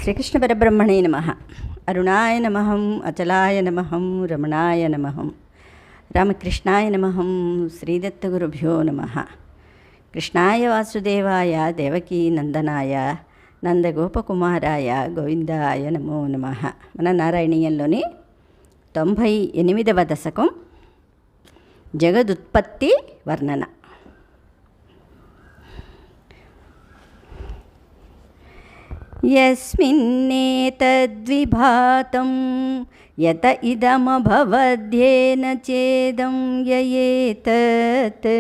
శ్రీకృష్ణ పరబ్రహ్మణే నమః. అరుణాయ నమః, అచలాయ నమః, రమణాయ నమః, రామకృష్ణాయ నమః, శ్రీదత్తగురుభ్యో నమః. కృష్ణాయ వాసుదేవాయ దేవకీ నందనాయ నందగోపకుమారాయ గోవిందాయ నమో నమః. మన నారాయణీయంలోని 98వ దశకం జగదుత్పత్తి వర్ణన. యస్మిన్నేతద్విభాతం యత ఇదమభవద్యేన చేదం యయేతత్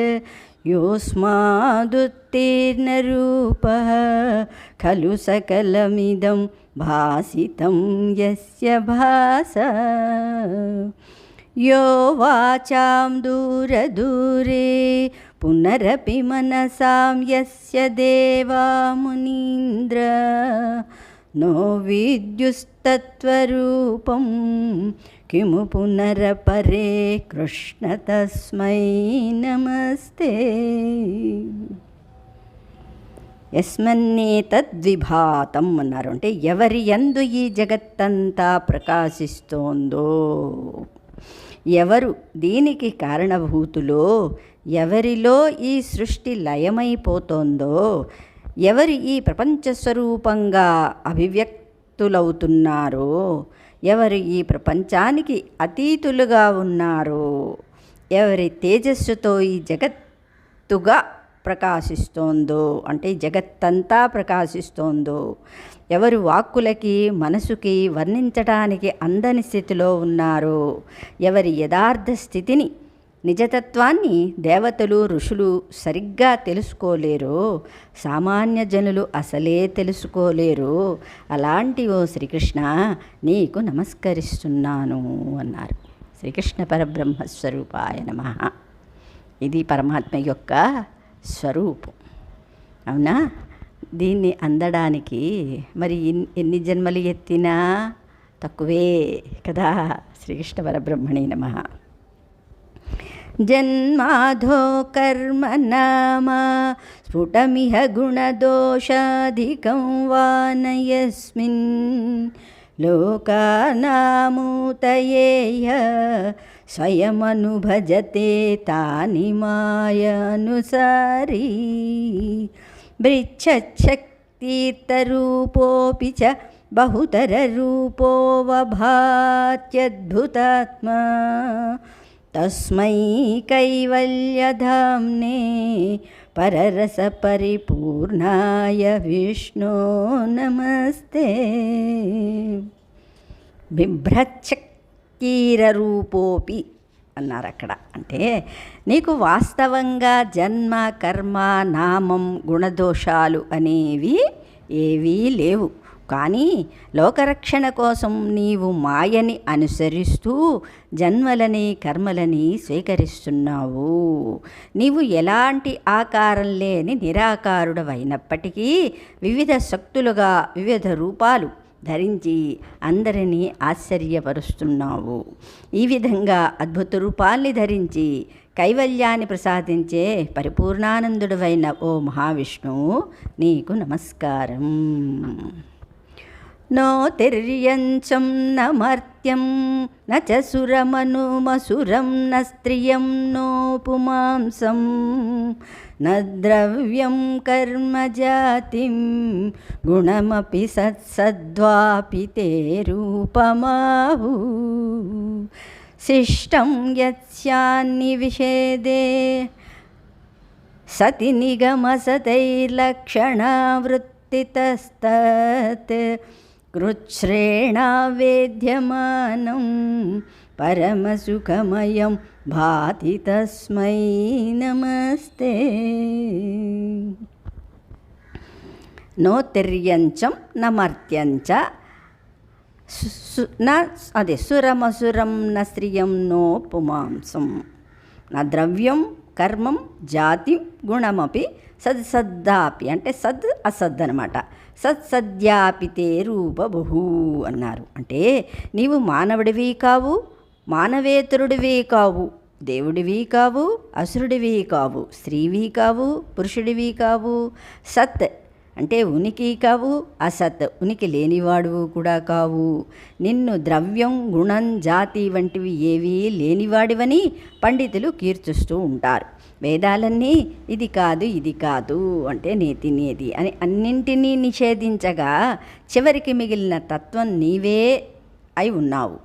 యోస్మాదుత్తీర్ణరూపః ఖలు సకలమిదం భాసితం యస్య భాస. యో వాచాం దూరదూరే పునరపి మనసాం యస్య దేవా మునీంద్ర నో విద్యుస్తత్వరూపం కిము పునరపరే కృష్ణ తస్మై నమస్తే. యస్మన్నేతద్విభాతం అన్నారు. అంటే ఎవరి యందు ఈ జగత్తంతా ప్రకాశిస్తోందో, ఎవరు దీనికి కారణభూతులో, ఎవరిలో ఈ సృష్టి లయమైపోతోందో, ఎవరు ఈ ప్రపంచ స్వరూపంగా అభివ్యక్తులవుతున్నారో, ఎవరు ఈ ప్రపంచానికి అతీతులుగా ఉన్నారో, ఎవరి తేజస్సుతో ఈ జగత్తుగా ప్రకాశిస్తోందో, అంటే జగత్తంతా ప్రకాశిస్తోందో, ఎవరు వాక్కులకి మనసుకి వర్ణించడానికి అందని స్థితిలో ఉన్నారో, ఎవరి యథార్థ స్థితిని నిజతత్వాన్ని దేవతలు ఋషులు సరిగ్గా తెలుసుకోలేరో, సామాన్య జనులు అసలే తెలుసుకోలేరు, అలాంటి ఓ శ్రీకృష్ణ నీకు నమస్కరిస్తున్నాను అన్నారు. శ్రీకృష్ణ పరబ్రహ్మస్వరూపాయ నమః. ఇది పరమాత్మ యొక్క స్వరూపం. అవునా? దీన్ని అందడానికి మరి ఎన్ని జన్మలు ఎత్తినా తక్కువే కదా. శ్రీకృష్ణ పరబ్రహ్మణే నమః. జన్మాధో కర్మ నామ స్ఫుటమిహ గుణదోషాధికం వా నయస్మిన్ లోకానామూతయేయ స్వయమనుభజతే తాని మాయానుసారీ. బృచ్ఛశక్తిర్తరూపోపి చ బహుతరరూపో వభాత్యద్భుతాత్మా తస్మై కైవల్యధామ్నే పరరసపరిపూర్ణాయ విష్ణో నమస్తే. బిభ్రచ్చక్తిరరూపోపి అన్నారు అక్కడ. అంటే నీకు వాస్తవంగా జన్మ కర్మ నామం గుణదోషాలు అనేవి ఏవీ లేవు. కానీ లోకరక్షణ కోసం నీవు మాయని అనుసరిస్తూ జన్మలని కర్మలని స్వీకరిస్తున్నావు. నీవు ఎలాంటి ఆకారం లేని నిరాకారుడవైనప్పటికీ వివిధ శక్తులుగా వివిధ రూపాలు ధరించి అందరినీ ఆశ్చర్యపరుస్తున్నావు. ఈ విధంగా అద్భుత రూపాల్ని ధరించి కైవల్యాన్ని ప్రసాదించే పరిపూర్ణానందుడవైన ఓ మహావిష్ణువు నీకు నమస్కారం. నో తిర్యంచం న మర్త్యం న చ సురమనుమసురం న స్త్రియం నో పుమాంసం న ద్రవ్యం కర్మ జాతిం గుణమపి సత్సద్వాపి తే రూపమాహు. శిష్టం యస్యాన్నివిషేదే సతి నిగమసతైర్లక్షణావృత్తితస్తత్ కృచ్ఛ్రేణా వేద్యమానం పరమసుఖమయం భాతి తస్మై నమస్తే. నో తిర్యంచం న మర్త్యంచ అదే సురమసురం న స్త్రియం నో పుమాంసం న ద్రవ్యం కర్మం జాతిం గుణమపి సద్సద్దాపి అంటే సద్ అసద్ అనమాట. సత్సద్యాపితే రూపబహు అన్నారు. అంటే నీవు మానవుడివి కావు, మానవేతరుడివి కావు, దేవుడివి కావు, అసురుడివి కావు, స్త్రీవి కావు, పురుషుడివి కావు. సత్ అంటే ఉనికి కావు, అసత్ ఉనికి లేనివాడువు కూడా కావు. నిన్ను ద్రవ్యం, గుణం, జాతి వంటివి ఏవీ లేనివాడివని పండితులు కీర్తిస్తూ ఉంటారు. వేదాలన్నీ ఇది కాదు ఇది కాదు అంటే నేతి నేతి అని అన్నింటినీ నిషేధించగా చివరికి మిగిలిన తత్వం నీవే అయి ఉన్నావు.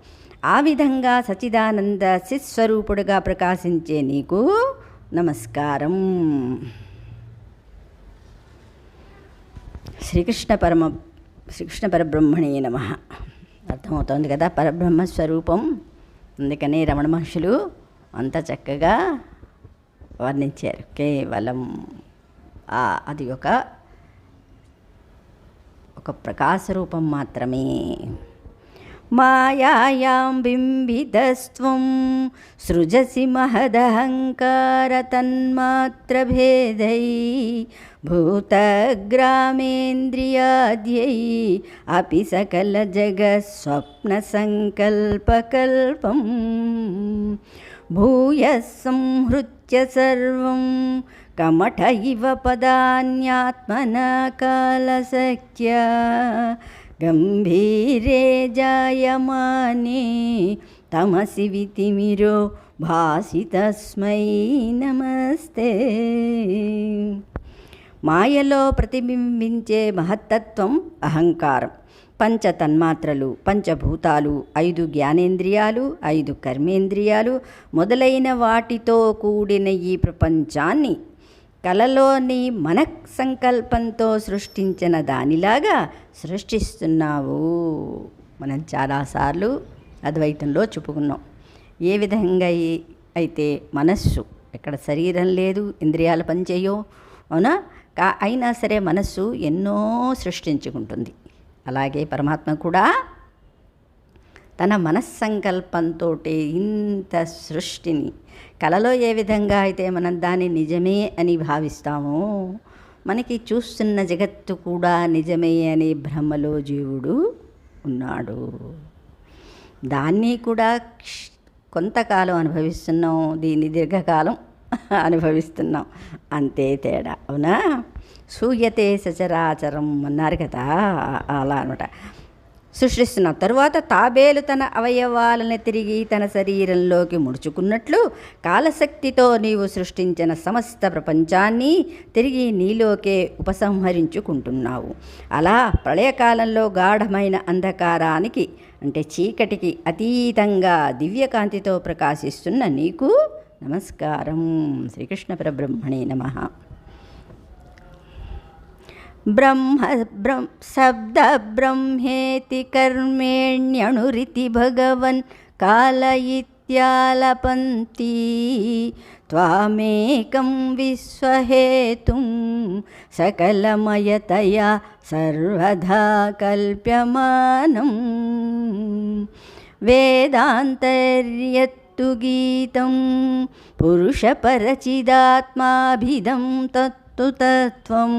ఆ విధంగా సచిదానంద చిత్స్వరూపుడుగా ప్రకాశించే నీకు నమస్కారం. శ్రీకృష్ణ పరబ్రహ్మణే నమః. అర్థమవుతోంది కదా పరబ్రహ్మస్వరూపం. అందుకనే రమణ మహర్షులు అంత చక్కగా వర్ణించారు. కేవలం అది ఒక ప్రకాశరూపం మాత్రమే. మాయాయాం బింబితస్త్వం సృజసి మహదహంకార తన్మాత్రభేదై భూతగ్రామేంద్రియాద్యై అపి సకల జగస్వప్న సంకల్పకల్పం భూయః సంహృత్య సర్వం కమఠ ఇవ పదాన్యాత్మనా కాలశక్త్యా గంభీరే జాయమానే తమసి వితిమిరో భాసి తస్మై నమస్తే. మాయలో ప్రతిబింబించే మహత్తత్వం అహంకారం. పంచ తన్మాత్రలు, పంచభూతాలు, 5 జ్ఞానేంద్రియాలు, 5 కర్మేంద్రియాలు మొదలైన వాటితో కూడిన ఈ ప్రపంచాన్ని కలలోని మనఃసంకల్పంతో సృష్టించిన దానిలాగా సృష్టిస్తున్నావు. మనం చాలాసార్లు అద్వైతంలో చెప్పుకున్నాం. ఏ విధంగా అయితే మనస్సు, ఎక్కడ శరీరం లేదు, ఇంద్రియాలు పనిచేయో, అవునా, అయినా సరే మనస్సు ఎన్నో సృష్టించుకుంటుంది. అలాగే పరమాత్మ కూడా తన మనస్సంకల్పంతో ఇంత సృష్టిని, కలలో ఏ విధంగా అయితే మనం దాన్ని నిజమే అని భావిస్తామో, మనకి చూస్తున్న జగత్తు కూడా నిజమే అనే భ్రమలో జీవుడు ఉన్నాడు. దాన్ని కూడా కొంతకాలం అనుభవిస్తున్నాం, దీన్ని దీర్ఘకాలం అనుభవిస్తున్నాం, అంతే తేడా. అవునా? సూయతే సచరాచరం అన్నారు కదా, అలా అనమాట. సృష్టిస్తున్న తరువాత తాబేలు తన అవయవాలను తిరిగి తన శరీరంలోకి ముడుచుకున్నట్లు కాలశక్తితో నీవు సృష్టించిన సమస్త ప్రపంచాన్ని తిరిగి నీలోకే ఉపసంహరించుకుంటున్నావు. అలా ప్రళయకాలంలో గాఢమైన అంధకారానికి అంటే చీకటికి అతీతంగా దివ్యకాంతితో ప్రకాశిస్తున్న నీకు నమస్కారం. శ్రీకృష్ణ పరబ్రహ్మణే నమః. శబ్ద బ్రహ్మేతి కర్మేణ్యణురితి భగవన్ కాల ఇత్యాలపంతి త్వామేకం విశ్వహేతుం సకలమయతయా సర్వదా కల్ప్యమానం వేదాంతర్యత్తు గీతం పురుషపరచిదాత్మాభిదం తత్తు తత్వం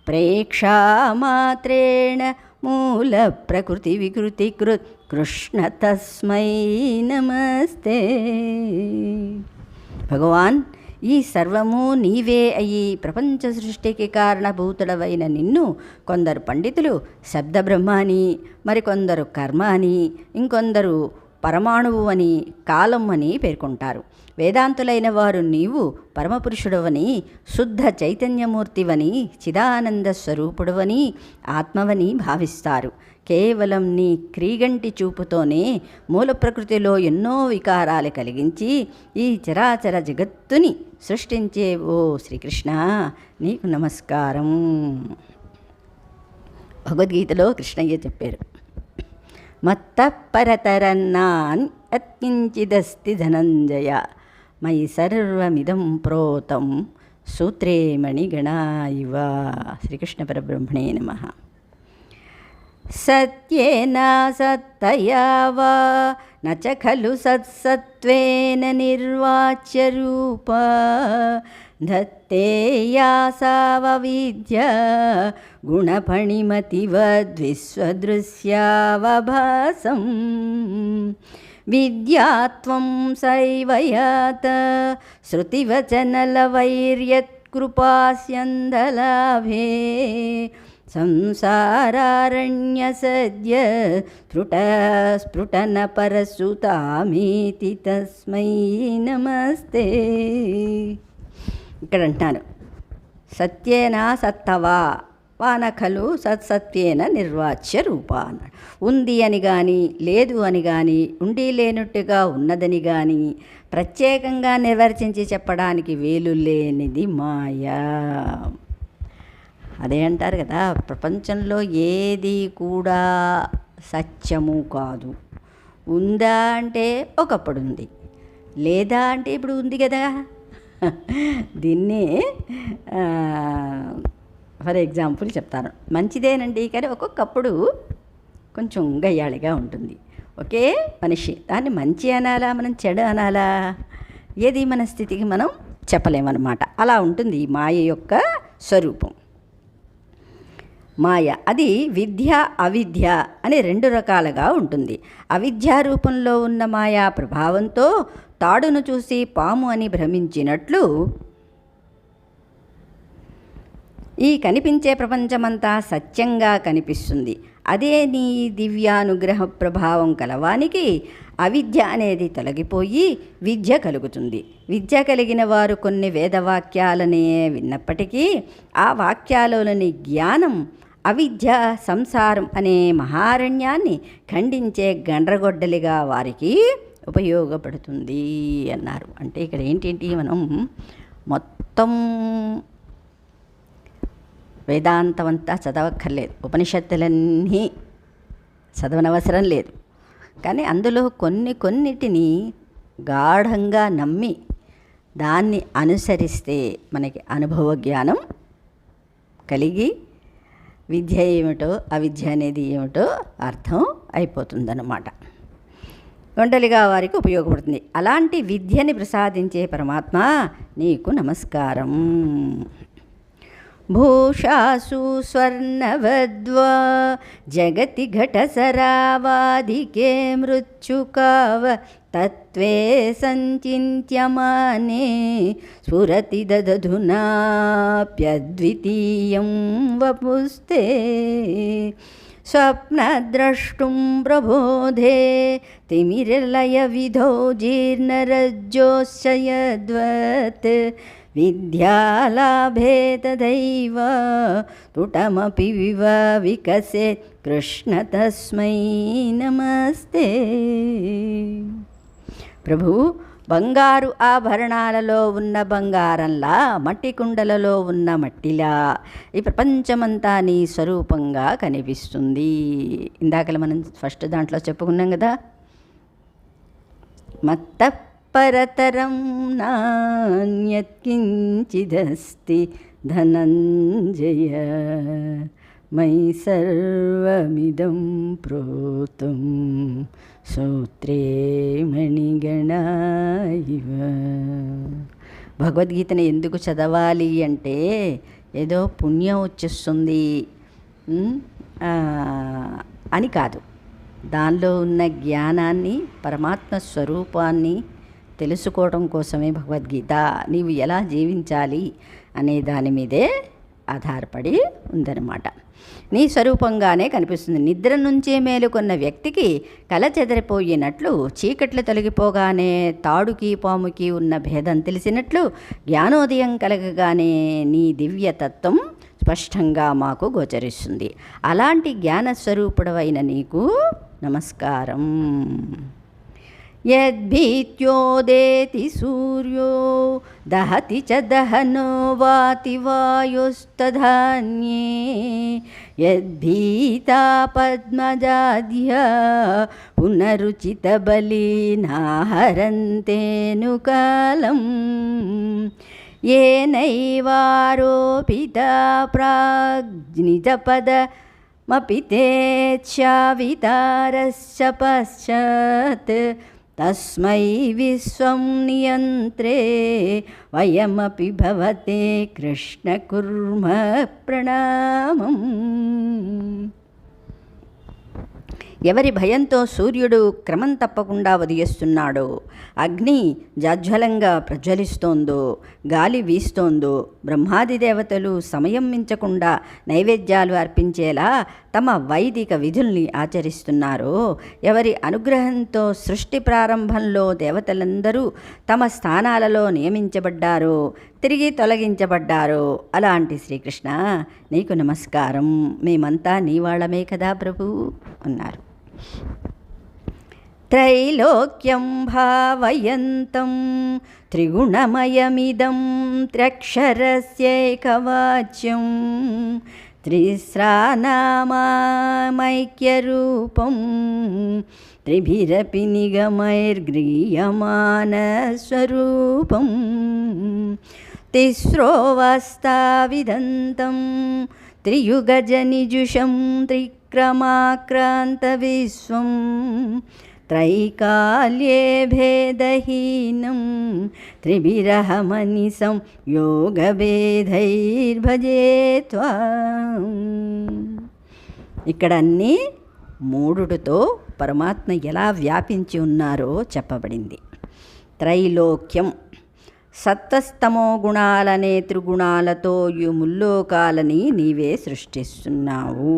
ప్రేక్షామాత్రేణ మూల ప్రకృతి వికృతి కృష్ణ తస్మై నమస్తే. భగవాన్, ఈ సర్వము నీవే అయి ప్రపంచ సృష్టికి కారణభూతుడవైన నిన్ను కొందరు పండితులు శబ్దబ్రహ్మ అని, మరికొందరు కర్మ అని, ఇంకొందరు పరమాణువు అని, కాలం అని పేర్కొంటారు. వేదాంతులైన వారు నీవు పరమపురుషుడవని, శుద్ధ చైతన్యమూర్తివని, చిదానంద స్వరూపుడవని, ఆత్మవని భావిస్తారు. కేవలం నీ క్రీగంటి చూపుతోనే మూల ప్రకృతిలో ఎన్నో వికారాలు కలిగించి ఈ చరాచర జగత్తుని సృష్టించే ఓ శ్రీకృష్ణ, నీకు నమస్కారం. భగవద్గీతలో కృష్ణయ్య చెప్పారు, మత్త పరతరన్నాన్ యత్కించిదస్తి ధనంజయ మయి సర్వమిదం ప్రోతం సూత్రే మణిగణా ఇవ. శ్రీకృష్ణ పరబ్రహ్మణే నమః. సత్యేన సత్తయా వా నచ ఖలు సత్సత్వేన నిర్వాచ్య రూపా ధత్తేయాసావవిద్య గుణఫణిమతివద్విశ్వదృశ్యావభాసం విద్యాత్వం సైవయాత శృతివచనలవైర్యత్ कृपास्यन्धलाभे संसारारण्यसद्य स्फुटनपरसुतामीति తస్మై నమస్తే. ఇక్కడ అంటాను, సత్యేన సత్తవా వాన ఖలు సత్సత్యేన నిర్వాచ్య రూప అన్నాడు. ఉంది అని కానీ, లేదు అని కానీ, ఉండి లేనట్టుగా ఉన్నదని కానీ ప్రత్యేకంగా నిర్వర్తించి చెప్పడానికి వేలు లేనిది మాయా. అదే అంటారు కదా, ప్రపంచంలో ఏది కూడా సత్యము కాదు. ఉందా అంటే ఒకప్పుడు ఉంది, లేదా అంటే ఇప్పుడు ఉంది కదా. దీన్ని ఫర్ ఎగ్జాంపుల్ చెప్తాను. మంచిదేనండి, కానీ ఒక్కొక్కప్పుడు కొంచెం గయ్యాళిగా ఉంటుంది. ఒకే మనిషి, దాన్ని మంచి అనాలా మనం చెడు అనాలా, ఏది మన స్థితికి మనం చెప్పలేమన్నమాట. అలా ఉంటుంది ఈ మాయ యొక్క స్వరూపం. మాయ అది విద్య అవిద్య అని రెండు రకాలుగా ఉంటుంది. అవిద్యా రూపంలో ఉన్న మాయా ప్రభావంతో తాడును చూసి పాము అని భ్రమించినట్లు ఈ కనిపించే ప్రపంచమంతా సత్యంగా కనిపిస్తుంది. అదే నీ దివ్యానుగ్రహ ప్రభావం కలవానికి అవిద్య అనేది తొలగిపోయి విద్య కలుగుతుంది. విద్య కలిగిన వారు కొన్ని వేదవాక్యాలనే విన్నప్పటికీ ఆ వాక్యాలలోని జ్ఞానం అవిద్య సంసారం అనే మహారణ్యాన్ని ఖండించే గండ్రగొడ్డలిగా వారికి ఉపయోగపడుతుంది అన్నారు. అంటే ఇక్కడ ఏంటేంటి, మనం మొత్తం వేదాంతం అంతా చదవక్కర్లేదు, ఉపనిషత్తులన్నీ చదవనవసరం లేదు. కానీ అందులో కొన్నిటిని గాఢంగా నమ్మి దాన్ని అనుసరిస్తే మనకి అనుభవ జ్ఞానం కలిగి విద్య ఏమిటో అవిద్య అనేది ఏమిటో అర్థం అయిపోతుందన్నమాట. గొండలిగా వారికి ఉపయోగపడుతుంది. అలాంటి విద్యని ప్రసాదించే పరమాత్మ నీకు నమస్కారం. భూషాసు స్వర్ణవద్వా జగతి ఘటసరావాదికే మృత్యుకావ తత్వే సంచింత్యమానే స్ఫురతి దదధునాప్యద్వితీయం వపుస్తే స్వప్నద్రష్టుం ప్రబోధే తిమిరలయ విధో జీర్ణరజ్జోశ్చయద్వత్ విద్యాలాభే తదైవ తుటమపి వికసేత్ కృష్ణ తస్మై నమస్తే. ప్రభు, బంగారు ఆభరణాలలో ఉన్న బంగారంలా, మట్టి కుండలలో ఉన్న మట్టిలా ఈ ప్రపంచమంతా నీ స్వరూపంగా కనిపిస్తుంది. ఇందాకలా మనం ఫస్ట్ దాంట్లో చెప్పుకున్నాం కదా, మత్త పరతరం నాన్యత్కించిదస్తి ధనంజయ మై సర్వమిదం ప్రోతం సూత్రే మణిగణా ఇవ. భగవద్గీతను ఎందుకు చదవాలి అంటే ఏదో పుణ్యం వచ్చేస్తుంది అని కాదు. దానిలో ఉన్న జ్ఞానాన్ని, పరమాత్మ స్వరూపాన్ని తెలుసుకోవడం కోసమే భగవద్గీత. నీవు ఎలా జీవించాలి అనే దాని మీదే ఆధారపడి ఉందన్నమాట. నీ స్వరూపంగానే కనిపిస్తుంది. నిద్ర నుంచే మేలుకొన్న వ్యక్తికి కల చెదరిపోయినట్లు, చీకట్లు తొలగిపోగానే తాడుకి పాముకి ఉన్న భేదం తెలిసినట్లు, జ్ఞానోదయం కలగగానే నీ దివ్యతత్వం స్పష్టంగా మాకు గోచరిస్తుంది. అలాంటి జ్ఞానస్వరూపుడవైన నీకు నమస్కారం. యద్భీత్యోదేతి సూర్యో దహతి చ దహనో వాతి వాయుస్తధాన్యే యద్భీతా పద్మజాధ్యా పునరుచితబలీనాహరంతేను కాలం ఏనైవారోపితా ప్రాగ్నిజపదమపి తేచ్ఛావితారస్య పశ్చాత్ తస్మై విశ్వం నియంత్రే వయమపి భవతే కృష్ణ కుర్మ ప్రణామం. ఎవరి భయంతో సూర్యుడు క్రమం తప్పకుండా ఉదయిస్తున్నాడో, అగ్ని జాజ్వలంగా ప్రజ్వలిస్తోందో, గాలి వీస్తోందో, బ్రహ్మాది దేవతలు సమయం మించకుండా నైవేద్యాలు అర్పించేలా తమ వైదిక విధుల్ని ఆచరిస్తున్నారో, ఎవరి అనుగ్రహంతో సృష్టి ప్రారంభంలో దేవతలందరూ తమ స్థానాలలో నియమించబడ్డారో, తిరిగి తొలగించబడ్డారో, అలాంటి శ్రీకృష్ణ నీకు నమస్కారం, మేమంతా నీవాళ్ళమే కదా ప్రభు అన్నారు. త్రైలోక్యం భావయంతం త్రిగుణమయమిదం త్ర్యక్షరస్యైకవాచ్యం త్రిస్రానామైక్యరూపం త్రిభిరపి నిగమైర్గ్రీయమానస్వరూపం తిస్రోవస్థావిదంతం త్రియుగజనిజుషం త్రిక్రమాక్రాంతవిశ్వం త్రైకాల్యే భేదహీనం త్రిభిరహమనిసం యోగభేదైర్భజే త్వాం. ఇక్కడ అన్నీ మూడుతో పరమాత్మ ఎలా వ్యాపించి ఉన్నారో చెప్పబడింది. త్రైలోక్యం, సత్వస్తమో గుణాలనే త్రిగుణాలతో ఈ ముల్లోకాలని నీవే సృష్టిస్తున్నావు.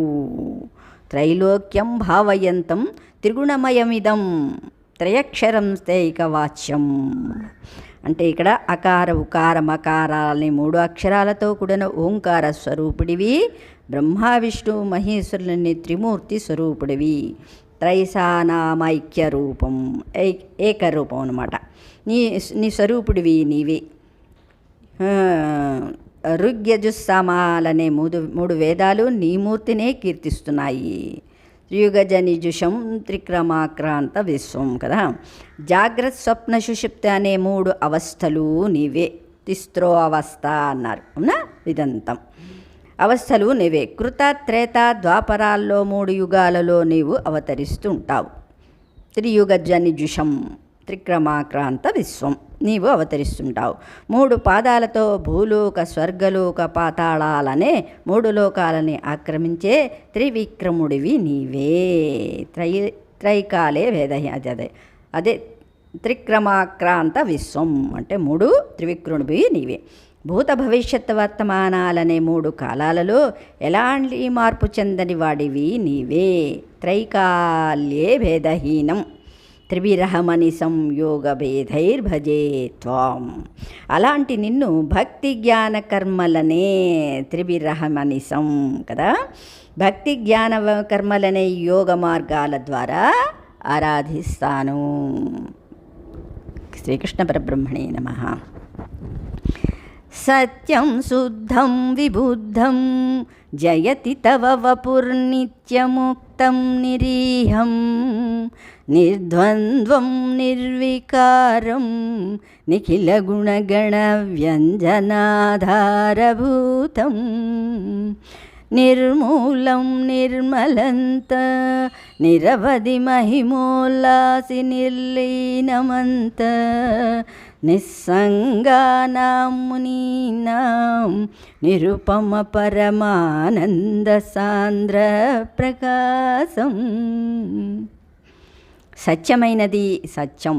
త్రైలోక్యం భావయంతం త్రిగుణమయమిదం త్రయక్షరం స్థైకవాచ్యం. అంటే ఇక్కడ అకార ఉకార మకారాలని 3 అక్షరాలతో కూడిన ఓంకార స్వరూపుడివి, బ్రహ్మ విష్ణు మహేశ్వరులని త్రిమూర్తి స్వరూపుడివి. త్రైసానామైక్య రూపం, ఏకరూపం అన్నమాట. నీ స్వరూపుడివి నీవే. ఋగ్యజుస్సామాలనే 3 వేదాలు నీ మూర్తినే కీర్తిస్తున్నాయి. త్రియుగజనిజుషం త్రిక్రమాక్రాంత విశ్వం కదా. జాగ్రత్త స్వప్న సుషుప్త అనే 3 అవస్థలు నీవే. తిస్రో అవస్థ అన్నారు అవునా. విదంతం అవస్థలు నీవే. కృత త్రేత ద్వాపరాల్లో 3 యుగాలలో నీవు అవతరిస్తూ ఉంటావు. త్రియుగజనిజుషం త్రిక్రమాక్రాంత విశ్వం నీవు అవతరిస్తుంటావు. 3 పాదాలతో భూలోక స్వర్గలోక పాతాళాలనే 3 లోకాలని ఆక్రమించే త్రివిక్రముడివి నీవే. త్రైకాలే వేద అదే త్రిక్రమాక్రాంత విశ్వం అంటే 3 త్రివిక్రముడివి నీవే. భూత భవిష్యత్ వర్తమానాలనే 3 కాలాలలో ఎలాంటి మార్పు చెందని వాడివి నీవే. త్రైకాల్యే భేదహీనం త్రివిరహమని సంయోగభేదైర్భజే త్వాం. అలాంటి నిన్ను భక్తి జ్ఞాన కర్మలనే త్రివిరహమనిసం కదా. భక్తి జ్ఞాన కర్మలనే యోగ మార్గాల ద్వారా ఆరాధిస్తాను. శ్రీకృష్ణ పరబ్రహ్మణే నమః. సత్యం శుద్ధం విబుద్ధం జయతి తవ వపుర్నిత్యముక్తం నిరీహం నిర్ద్వంద్వం నిర్వికారం నిఖిల గుణగణ వ్యంజనాధారభూతం నిర్మూలం నిర్మలంత నిరవధి మహిమోల్లాసి నిర్లీనమంత నిస్సంగానాం మునీనాం నిరుపమ పరమానంద సాంద్ర ప్రకాశం. సత్యమైనది సత్యం,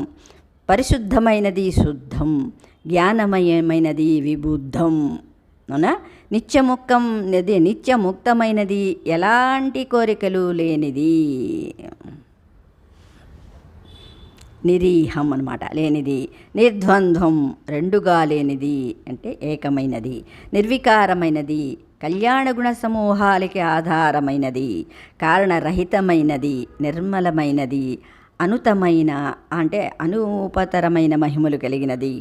పరిశుద్ధమైనది శుద్ధం, జ్ఞానమయమైనది విబుద్ధం అవునా. నిత్యముక్తమైనది, ఎలాంటి కోరికలు లేనిది. నిరీహం అన్నమాట, లేనిది. నిర్ద్వంద్వం, రెండుగా లేనిది అంటే ఏకమైనది. నిర్వికారమైనది, కళ్యాణగుణ సమూహాలకి ఆధారమైనది. కారణరహితమైనది, నిర్మలమైనది. అనుతమైన అంటే అనూపతరమైన మహిమలు కలిగినది.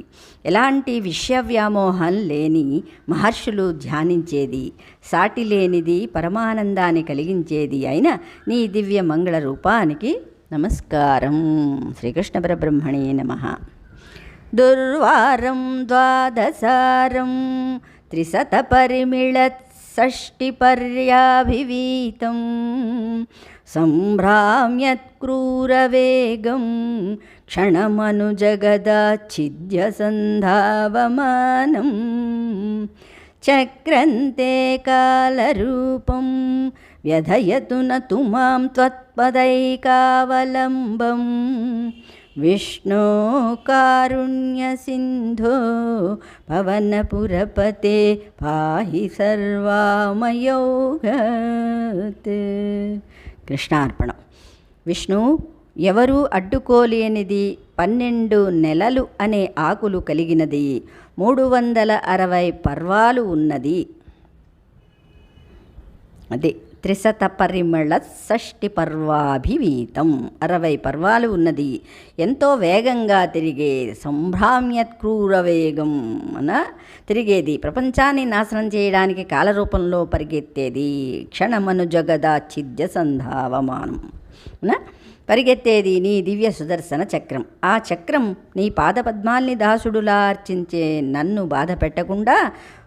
ఎలాంటి విషయ వ్యామోహం లేని మహర్షులు ధ్యానించేది. సాటి లేనిది, పరమానందాన్ని కలిగించేది అయిన నీ దివ్య మంగళ రూపానికి నమస్కారం. శ్రీకృష్ణ పరబ్రహ్మణే నమః. దుర్వారం ద్వాదశారం త్రిశత పరిమిళత్ షష్టిపర్యాభివీతం సంభ్రామ్యత్క్రూరవేగం క్షణమనుజగదాచ్ఛిద్య సంధావమానం చక్రంతే కాలరూపం వ్యధయతు నతు మాం త్వత్పదైకావలంబం విష్ణో కారుణ్య సింధో పవనపురపతే పాహి సర్వామయోగత్. కృష్ణార్పణం. విష్ణు ఎవరూ అడ్డుకోలేనిది, 12 నెలలు అనే ఆకులు కలిగినది, 360 పర్వాలు ఉన్నది. అదే త్రిశత పరిమళ షష్ఠి పర్వాభివీతం, 60 పర్వాలు ఉన్నది, ఎంతో వేగంగా తిరిగే సంభ్రామ్యత్ క్రూర వేగం అన తిరిగేది, ప్రపంచాన్ని నాశనం చేయడానికి కాలరూపంలో పరిగెత్తేది, క్షణమను జగదాచ్ఛిద్య సంధావమానం పరిగెత్తేది నీ దివ్య సుదర్శన చక్రం. ఆ చక్రం నీ పాదపద్మాల్ని దాసుడులా అర్చించే నన్ను బాధ పెట్టకుండా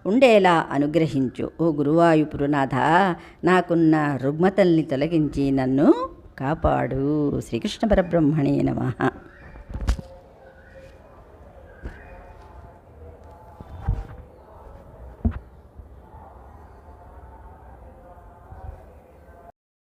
ఉండేలా అనుగ్రహించు. ఓ గురువాయూపురనాథ, నాకున్న రుగ్మతల్ని తొలగించి నన్ను కాపాడు. శ్రీకృష్ణ పరబ్రహ్మణే నమః.